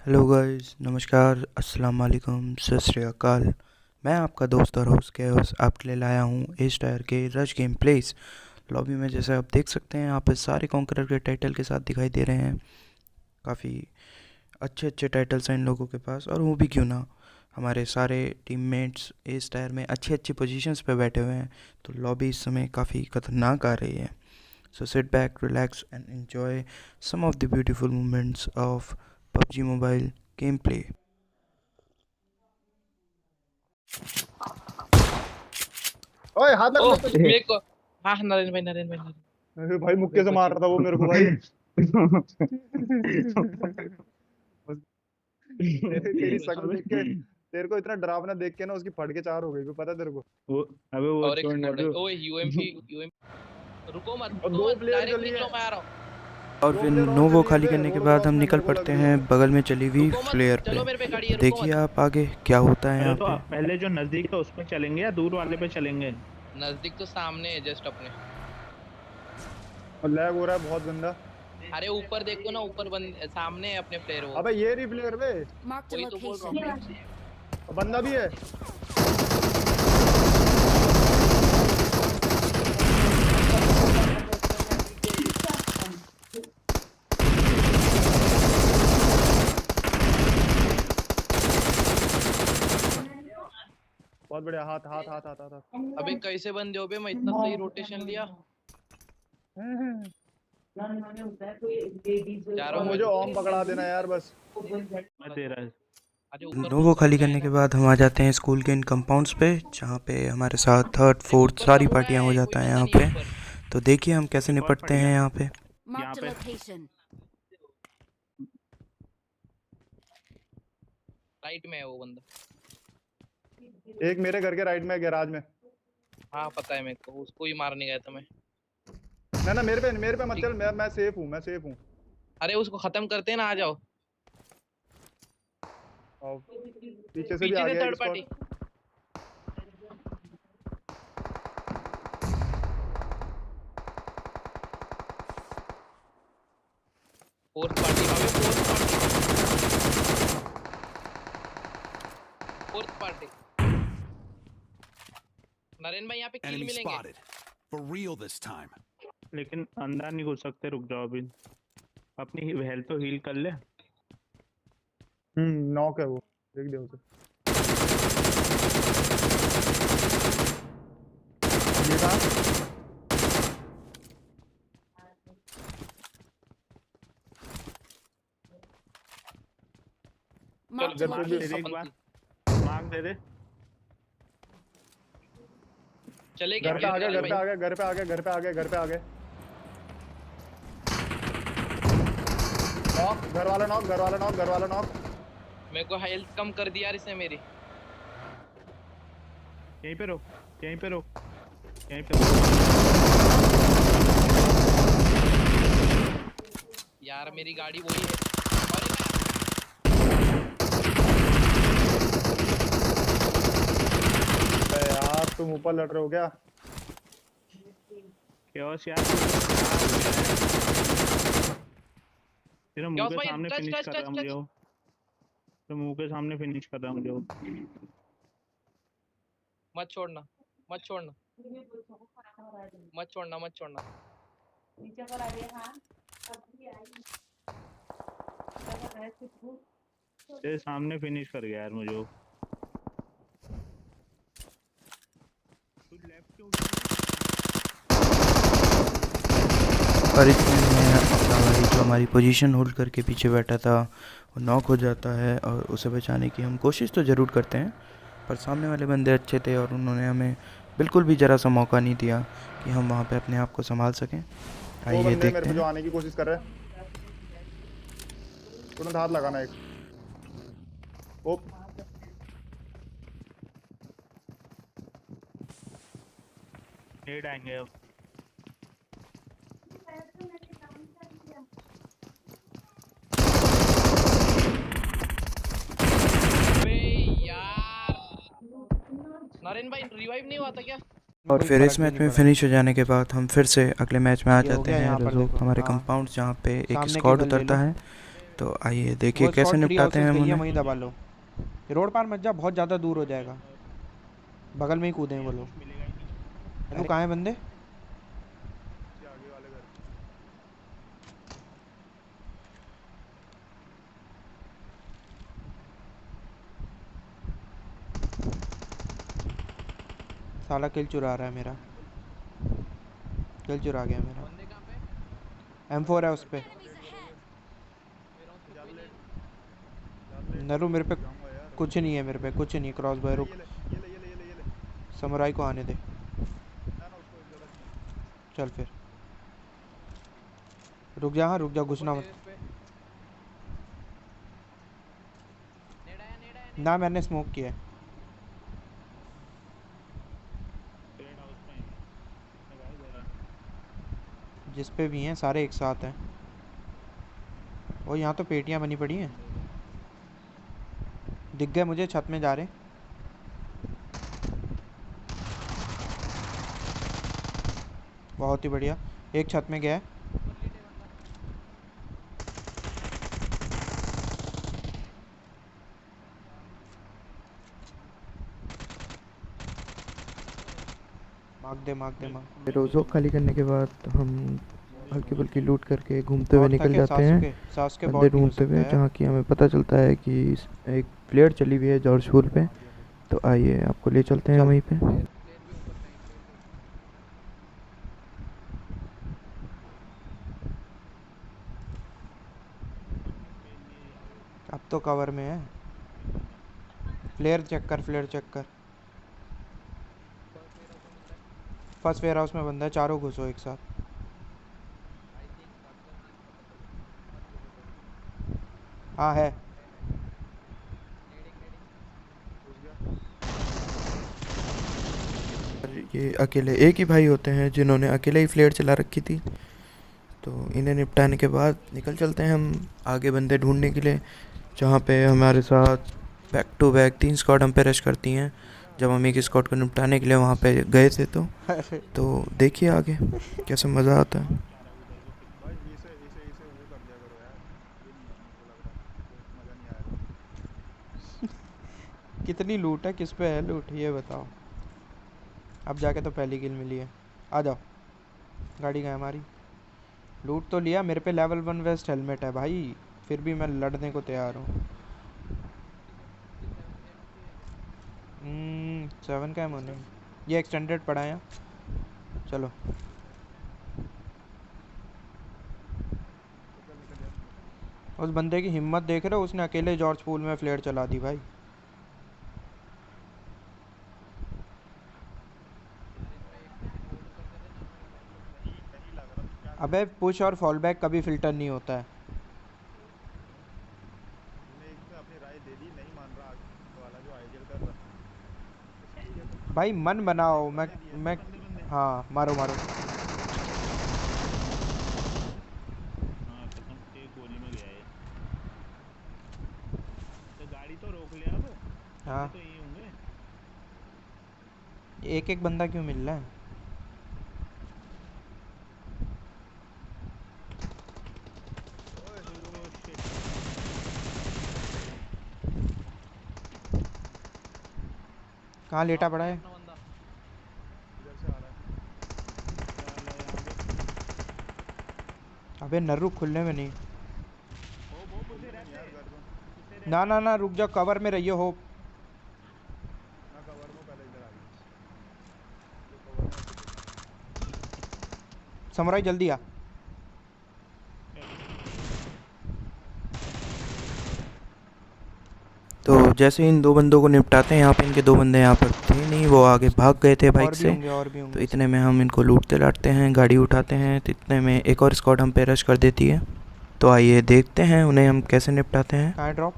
Hello guys, नमस्कार, अस्सलाम वालेकुम, सत श्री अकाल। मैं आपका दोस्त और होस्ट कैओस आपके लिए लाया हूँ एज टायर के रश गेम प्लेस लॉबी में। जैसे आप देख सकते हैं यहाँ पे सारे कॉन्करर के टाइटल के साथ दिखाई दे रहे हैं। काफ़ी अच्छे अच्छे टाइटल्स हैं इन लोगों के पास, और वो भी क्यों ना, हमारे सारे टीममेट्स एज टायर में अच्छी अच्छी पोजीशंस पे बैठे हुए हैं। तो लॉबी इस समय काफ़ी खतरनाक आ रही है। So sit back, relax and enjoy some of the beautiful moments of PUBG Mobile gameplay. ओए हाथ लग ओह मत तुझे। मेरे को। हाँ हाँ, नरेंद्र भाई नरेंद्र भाई नरेंद्र। अरे भाई मुक्के से मार रहा था वो मेरे को भाई। तेरी शक्ल देख के, तेरे को इतना डरावना देख के ना उसकी फट के चार हो गई, पता है तेरे को। वो अबे वो और एक छोड़ना स्क्वाड है। जो ओए यूएमपी रुको मत और रुको दो मत, प्लेयर डायरेक्ट चली है, निकलो, मैं आ रहा हूँ। और दो फिर प्लेयर और नोवो चली है खाली बे, करने के रोड बाद क्रॉस हम में निकल नोवो पड़ते लगी हैं है। बगल में चली हुई रुको मत, फ्लेयर पे। चलो मेरे पे गाड़ी है, तो रुको देखिए मत। आप आगे क्या होता है अरे यहाँ तो पे। पहले जो नजदीक है उसमें चलेंगे या दूर वाले पे चलेंगे? नजदीक तो सामने है, जस्ट अपने। और लैग हो रहा है बहुत गंदा। अरे ऊपर देखो ना, ऊपर सामने है अपने प्लेयर वो। अबे ये रही प्लेयर बे, Marked a वही तो बोल रहा location. हूँ। और बंदा भी है। बहुत बढ़िया, हाथ हाथ हाथ हाथ हाथ हाथ। अबे कैसे बंदे हो बे, मैं इतना सही रोटेशन लिया। जा रहा और हूँ मैं, मुझे रुको। ओम पकड़ा देना यार बस। मैं दे रहा अरे ऊपर नोवो पुश खाली करके करने आए के ना। बाद हम आ जाते हैं स्कूल के इन कंपाउंड्स पे, जहाँ पे हमारे साथ थर्ड अरे फोर्थ ऊपर सारी बंदा पार्टियाँ हो है, कोई जाता है बंदा यहाँ नहीं है पे। ऊपर। तो देखिए हम कैसे एक और निपटते पड़ हैं गया यहाँ पे। Marked a पे। location. राइट में है वो बंदा। एक मेरे घर के राइट में, गैराज में। हाँ पता है मेरे को, उसको ही मारने गया था मैं। ना ना मेरे पे मत चल, मैं सेफ हूँ, मैं सेफ हूँ। अरे उसको खत्म करते हैं ना, आ जाओ। और पीछे से भी पीछे आ से गया एक third squad. Party. Fourth party भावे, फोर्थ पार्टी। नरेन भाई यहाँ पे किल Enemy मिलेंगे। spotted. For real this time. लेकिन अंदर नहीं घुस सकते, रुक जाओ अभी। अपनी हेल्थ तो हील कर ले। नॉक है वो, देख दे उसे। ये कहाँ? Marked a घर पे मार भी दे दे दे एक अपन बार। की। मार्क दे दे। चले गए घर पे फिर आ गए, नरेन घर पे भाई। आ गए, घर पे आ गए, घर पे आ गए, घर पे आ गए। नॉक, घर वाला नॉक, घर वाला नॉक, घर वाला नॉक। मेरे को हेल्थ कम कर दिया यार इसने मेरी। यहीं पे रुक, यहीं पे रुक, यहीं पे रुक। यार मेरी गाड़ी वही है। अरे अबे यार तुम ऊपर लड़ रहे हो क्या? केओस यार तेरा मुंह क्या के भाई, सामने टच फिनिश टच कर रहा टच मुझे टच। वो। तो मुंह के सामने फिनिश कर रहा मुझे वो। मत छोड़ना, मत छोड़ना, मत छोड़ना, मत छोड़ना। तेरे सामने फिनिश कर गया यार मुझे वो। तू लेफ्ट क्यों गया? और इसमें मैं अपना भाई जो हमारी पोजीशन होल्ड करके पीछे बैठा था वो नॉक हो जाता है, और उसे बचाने की हम कोशिश तो ज़रूर करते हैं। पर सामने वाले बंदे अच्छे थे और उन्होंने हमें बिल्कुल भी ज़रा सा मौका नहीं दिया कि हम वहाँ पे अपने आप को संभाल सकें। वो आइए बंदे मेरे देखते पे जो हैं। आने की कोशिश कर रहे हैं, तुरंत हाथ लगाना एक। ओप, नेड आएंगे अब। अबे यार, नरेन भाई रिवाइव नहीं हुआ था क्या? और फिर इस मैच में फिनिश हो जाने के बाद हम फिर से अगले मैच में आ ये हो जाते गया हैं। यहाँ पर जो देखो, हमारे हाँ। कंपाउंड जहाँ पे एक सामने स्क्वाड केबल ले उतरता लो। है, तो आइए देखिए वो कैसे स्क्वाड ट्री निपटाते हैं हाउसेस हम गई है, उन्हें। वहीं दबा लो। रोड पार मत जा, बहुत ज़्यादा दूर हो जाएगा, बगल में ही कूदे हैं वो लोग। मिलेगा ही नहीं। हेलो कहाँ है बंदे? इसके आगे वाले घर पे। साला किल चुरा रहा है मेरा, किल चुरा गया मेरा। बंदे कहाँ पे? M4 है उस पे। मेरा उस पे ज्यादा कोई नहीं लेट है। ज्यादा लेट नरू मेरे पे जाऊंगा यार। कुछ नहीं है, मेरे पे कुछ नहीं। क्रॉस बाय रुक, ये ले ये ले ये ले ये ले ये ले। समुराई को आने दे। ना ना उसको जरूरत नहीं है। चल फिर रुक जा, हाँ रुक जा, ऊपर घुसना मत। टेरेस पे। नेड़ा है नेड़ा है नेड़ा ना है। मैंने स्मोक किया है। ट्रेड हाउस में है। कितने भाई इधर है? जिस पे भी हैं सारे एक साथ हैं। और यहाँ तो पेटियाँ बनी पड़ी हैं, दिख गए मुझे, छत में जा रहे। बहुत ही बढ़िया, एक छत में गया है। ऊपर लेटे बंदा। मार दे मार। रोज़ो खाली करने के बाद हम हल्की फुल्की लूट करके घूमते हुए बॉट था निकल क्या? जाते हैं सासुके बंदे बॉट नहीं हो ढूंढते हुए, सकता है। जहाँ की हमें पता चलता है कि एक प्लेयर चली हुई है जॉर्ज पूल पे। तो आइए आपको ले चलते हैं चल। वहीं पे। प्लेयर प्लेयर भी ऊपर पे है, प्लेयर भी ऊपर अब तो कवर में है। फ्लेयर चेक कर, फ्लेयर चेक कर। पे। फर्स्ट वेयर हाउस में बंदा है। फर्स्ट वेयर हाउस में बंदा है, चारों घुसो एक साथ। आई थिंक अगर नहीं पता चल मत घुसो कोई। हाँ है। है। नेडिंग नेडिंग। घुस गया। और ये अकेले एक ही भाई होते हैं जिन्होंने अकेले ही फ्लेयर चला रखी थी। तो इन्हें निपटाने के बाद निकल चलते हैं हम आगे बंदे ढूंढने के लिए, जहाँ पे हमारे साथ बैक टू बैक 3 स्क्वाड हम पे रश करती हैं। जब हम एक स्क्वाड को निपटाने के लिए वहाँ पे गए थे तो देखिए आगे कैसे मज़ा आता है। भाई इसे इसे इसे वो कर दिया करो यार। ये नहीं है मेरे को लग रहा तो मजा नहीं आएगा। कितनी लूट है, किस पे है लूट ये बताओ। अब जाके तो पहली किल मिली है। आ जाओ, गाड़ी कहाँ है हमारी? लूट तो लिया, मेरे पे लेवल 1 वेस्ट हेलमेट है भाई, फिर भी मैं लड़ने को तैयार हूँ। 37 का एमओ चाहिए क्या? 7 का एमो नहीं, ये एक्सटेंडेड पड़ा है यहाँ। चलो निकल निकल यार निकल। उस बंदे की हिम्मत देख रहे हो, उसने अकेले जॉर्ज पूल में फ्लेयर चला दी भाई। यार इनमें 1 सेकंड होल्ड करते थे ना, मैं बहुत कुछ कर नहीं सकता था। नहीं लग रहा तो क्या अबे करूँ। पुश और फॉल बैक कभी फिल्टर नहीं होता है। तूने एक में अपनी राय दे दी, नहीं मान रहा आगे वाला जो आइडियल कर रहा तो सही है फिर। भाई मन बनाओ। करने दिए मैं बंदे बंदे। हाँ मारो मारो। हाँ खत्म, एक गोली में गया ये। तो गाड़ी तो रोक ले अब, हाँ बंदे तो यही होंगे। एक एक बंदा क्यों मिल रहा है? ओए रुक ओह रुक। शिट। कहाँ लेटा सामने पड़ा है है? अपना बंदा। इधर से आ रहा है। साला यहाँ पे अबे नर्रू खुलने में नहीं। वो पुशे खुलने में नहीं रहते, यार घर में। पुशे ना रहते। ना ना रुक जाओ, कवर में रहिए हो। ना कवर में पहले इधर आ गई। जो कवर में घुसे। समुराई जल्दी आ। तो जैसे इन 2 बंदों को निपटाते हैं, यहाँ पे इनके 2 बंदे यहाँ पर थे नहीं, वो आगे भाग गए थे बाइक और भी से। होंगे और भी तो होंगे। इतने में हम इनको लूटते लाटते हैं, गाड़ी उठाते हैं, तो इतने में एक और स्क्वाड हम पे रश कर देती है। तो आइए देखते हैं उन्हें हम कैसे निपटाते हैं। कहाँ है ड्रॉप?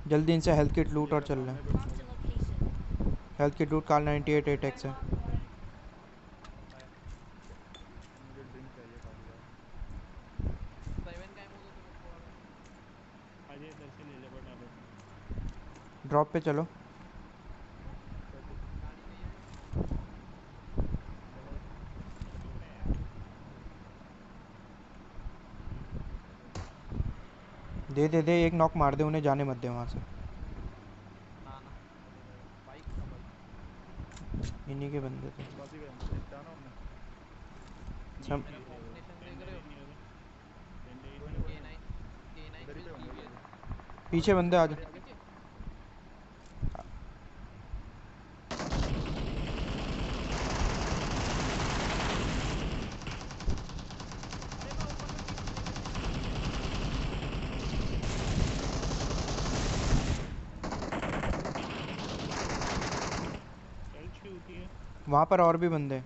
जल्दी इनसे हेल्थ किट लूट ये और रहा चल रहे सामने हैं। पे स्मोक। हेल्थ किट लूट, काल 98 8x है। मुझे ड्रिंक चाहिए खाली यार। 7 का एमओ दो तो मेरे को वाला। अजय इधर से ले ले फटाफट। ड्रॉप पे चलो। गाड़ी में ही है। चलो लूट है यार। दे दे दे, एक नॉक मार दे उन्हें, जाने मत दे वहाँ से। ना ना चलेगा, बाइक था भाई। इन्हीं के बंदे थे। बस ही गए, निपटाना हमने। सब मेरा कॉम्बिनेशन देख रहे हो? कोई नहीं कोई K9 नहीं, K9 इधर ही फिर पे होंगे वो TVS। लोग। पीछे बंदे आ गाड़ी जा। आ गई। पीछे अरे मैं ऊपर से पीछे वहाँ पर और भी बंदे हैं।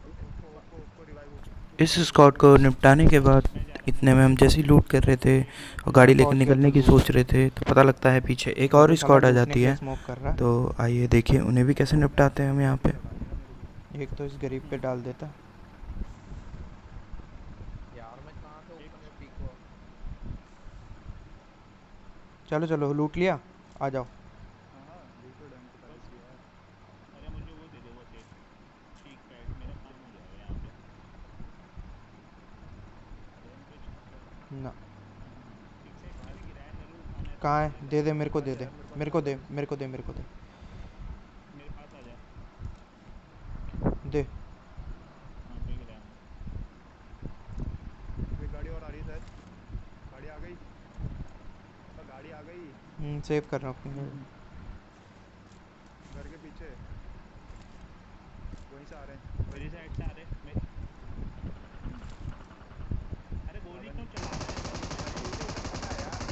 उसको रिवाइव हो। इस स्क्वाड को निपटाने के बाद इतने में हम जैसे ही लूट कर रहे थे और गाड़ी लेकर पहुँच गया निकलने तू की लूट। सोच रहे थे तो पता लगता है पीछे एक और वो साला स्क्वाड आ लूटने जाती के लिए है। स्मोक कर रहा तो आइए देखिए उन्हें भी कैसे निपटाते हैं हम यहाँ पे। चढ़ानी है मेरे को। है। एक तो इस गरीब पे डाल देता। यार मैं कहाँ से ऊपर से पीको। चलो चलो, लूट लिया, आ जाओ। हाँ हाँ, लूटेड है, हमको पहले से यार। ना कहाँ है? दे दे मेरे को, दे है दे यार, मेरे पास मेरे को, दे पैसा है। मेरे को, दे मेरे को, दे दे। एक गाड़ी और आ रही है शायद। गाड़ी आ गई। गाड़ी आ गई। सेव कर रहा हूँ अपनी गाड़ी। घर के पीछे वहीं से आ रहे हैं, वहीं से। पता नहीं। अरे मुझे उधर पता है यार।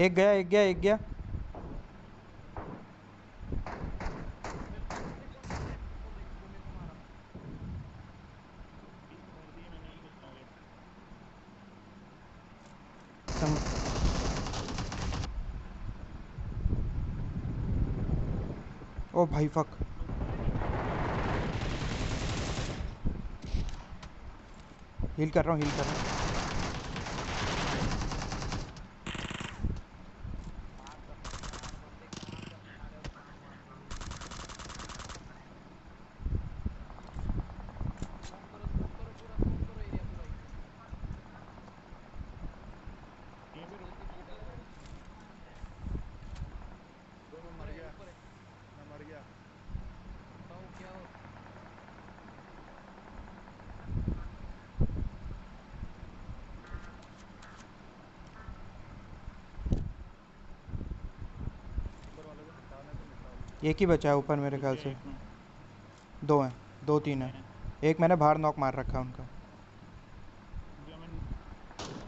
एक गया, एक गया, एक गया। अरे कौन सा नेट वो मेरे को मारा। सम... ओ भाई फक। हील कर रहा हूँ, हील कर रहा हूँ। यार कसम यार, बंदे कहाँ से अपने आ रहे और कहाँ मारने भी नहीं। स्मोक करो पूरा, स्मोक करो एरिया पूरा ही। जल्दी पीछे हटो। तो मैं ऊपर मर है, गया। ऊपर है। मैं मर गया। बताओ क्या हो। ऊपर वाले को निपटाना है तो निपटा दो। एक ही बचा है ऊपर मेरे ख्याल से। दो हैं, दो तीन हैं। एक मैंने बाहर नॉक मार रखा है उनका।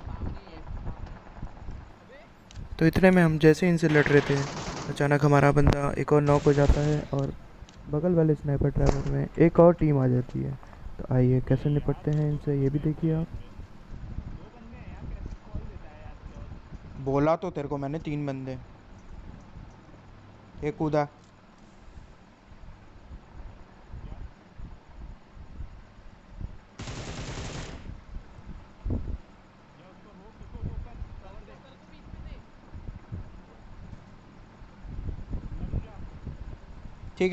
सामने ही है, सामने। अबे तो इतने में हम जैसे इनसे लड़ रहे थे अचानक हमारा बंदा एक और नॉक हो जाता है और बगल वाले स्नाइपर ड्राइवर में एक और टीम आ जाती है। तो आइए कैसे निपटते हैं इनसे ये भी देखिए आप। बोला तो तेरे को मैंने, तीन बंदे। एक कूदा। कवर दे, कर दो बीच में से।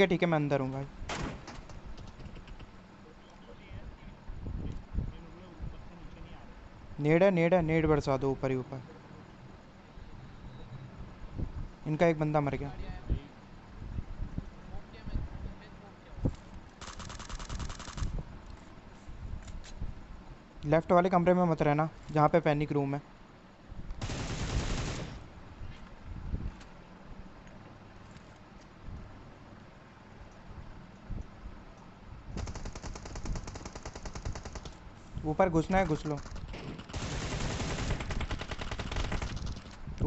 ठीक है मैं अंदर हूँ भाई। नेड है, नेड है, नेड बरसा दो ऊपर ही ऊपर। इनका एक बंदा मर एक गया। गाड़ी आया। स्मोक किया मैं स्मोक किया वो। लेफ्ट वाले कमरे में मत रहना जहाँ पे पैनिक रूम है। ऊपर घुसना है, घुस लो।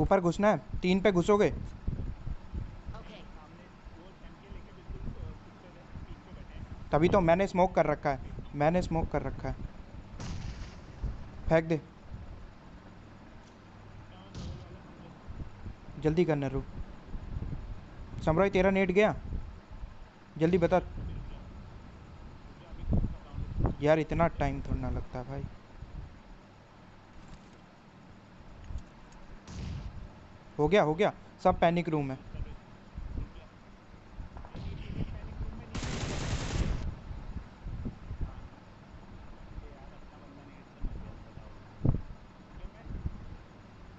ऊपर घुसना है, 3 पे घुसोगे? तभी तो मैंने स्मोक कर रखा है, मैंने स्मोक कर रखा है। फेंक दे, जल्दी करना। रुक समराई, तेरा नेट गया? जल्दी बता यार, इतना टाइम थोड़ा ना लगता है भाई। हो गया हो गया, सब पैनिक रूम है।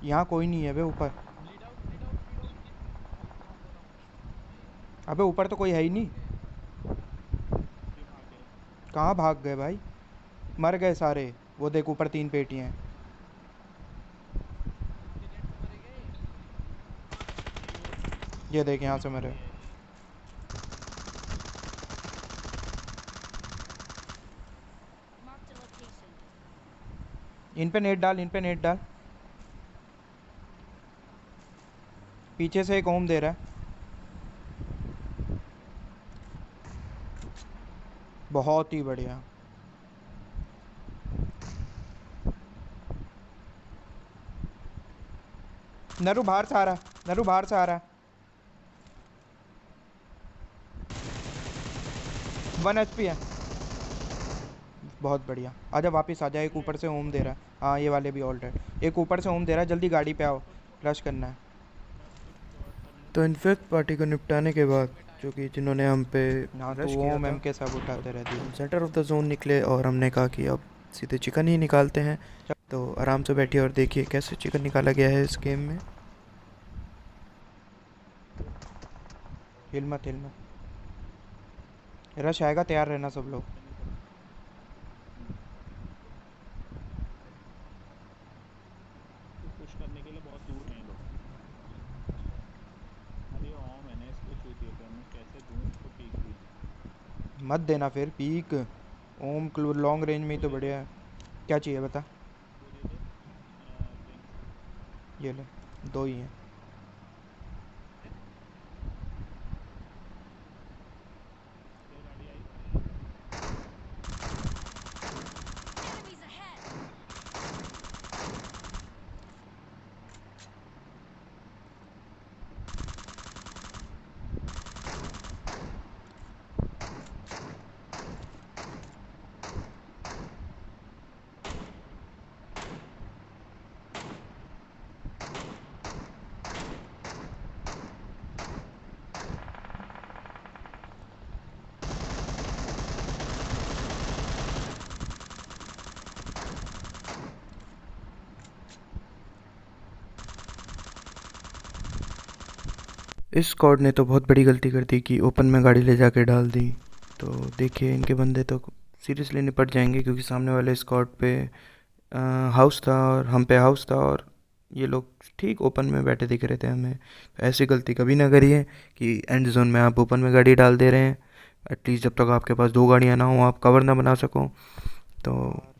यहाँ कोई नहीं है बे ऊपर। अबे ऊपर तो कोई है ही नहीं। कहाँ भाग गए भाई? मर गए सारे। वो देख ऊपर 3 पेटियाँ हैं। ये देख यहाँ से मरे। इन पे नेट डाल, इन पे नेट डाल। पीछे से एक ओम दे रहा है। बहुत ही बढ़िया। नरू बाहर से आ रहा है, नरू बाहर से आ रहा है। 1 HP है। बहुत बढ़िया, आजा वापस आजा। एक ऊपर से ओम दे रहा है। हाँ ये वाले भी ऑल्टेड। एक ऊपर से ओम दे रहा है, जल्दी गाड़ी पे आओ, रश करना है। तो इनफेक्ट पार्टी को निपटाने के बाद जो कि जिन्होंने हम पे हाँ तो रश किया ओम था, एम के सब उठाते रहते हैं। सेंटर ऑफ द जोन निकले और हमने कहा कि अब सीधे चिकन ही निकालते हैं। तो आराम से बैठिए और देखिए कैसे चिकन निकाला गया है इस गेम में। हिल मत, हिल मत। रश आएगा, तैयार रहना सब लोग। पुश करने के लिए बहुत दूर हैं लोग। अरे ओम मैंने इसको छू दिया था, मैं कैसे दूं इसको पीक भी। मत देना फिर पीक। ओम लॉन्ग रेंज में ही तो बढ़िया है। क्या चाहिए बता? ये ले, 2 ही हैं। इस स्क्वाड ने तो बहुत बड़ी गलती कर दी कि ओपन में गाड़ी ले जाके डाल दी। तो देखिए इनके बंदे तो सीरियसली निपट जाएंगे, क्योंकि सामने वाले स्क्वाड पे हाउस था और हम पे हाउस था और ये लोग ठीक ओपन में बैठे दिख रहे थे हमें। तो ऐसी गलती कभी ना करिए कि एंड जोन में आप ओपन में गाड़ी डाल दे रहे हैं। एटलीस्ट जब तक आपके पास 2 गाड़ियाँ ना हो, आप कवर ना बना सको। तो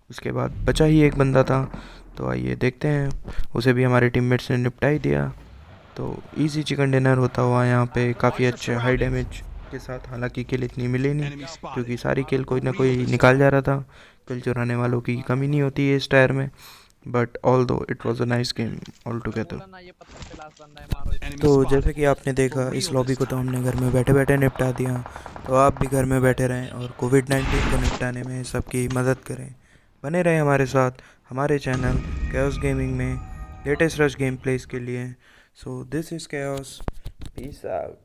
उसके बाद बचा ही एक बंदा था, तो आइए देखते हैं। उसे भी हमारे टीममेट्स ने निपटा ही दिया। तो इजी चिकन डिनर होता हुआ यहाँ पे काफ़ी अच्छे हाई डैमेज के साथ। हालांकि किल इतनी मिले नहीं, Enemy spotted. क्योंकि सारी किल कोई ना कोई निकाल जा रहा था। किल चुराने वालों की कमी नहीं होती है इस टायर में। बट ऑल दो it was a nice game all together. बोला ना ये पत्थर पे लास्ट बंदा है, मारो इसको। Enemy तो spotted. जैसे कि आपने देखा, For इस real लॉबी this को तो time. हमने घर में बैठे बैठे निपटा दिया। तो आप भी घर में बैठे रहें और कोविड-19 को निपटाने में सबकी मदद करें। बने रहें हमारे साथ हमारे चैनल कैओस गेमिंग में लेटेस्ट रश गेम प्लेस के लिए। So this is chaos, peace out.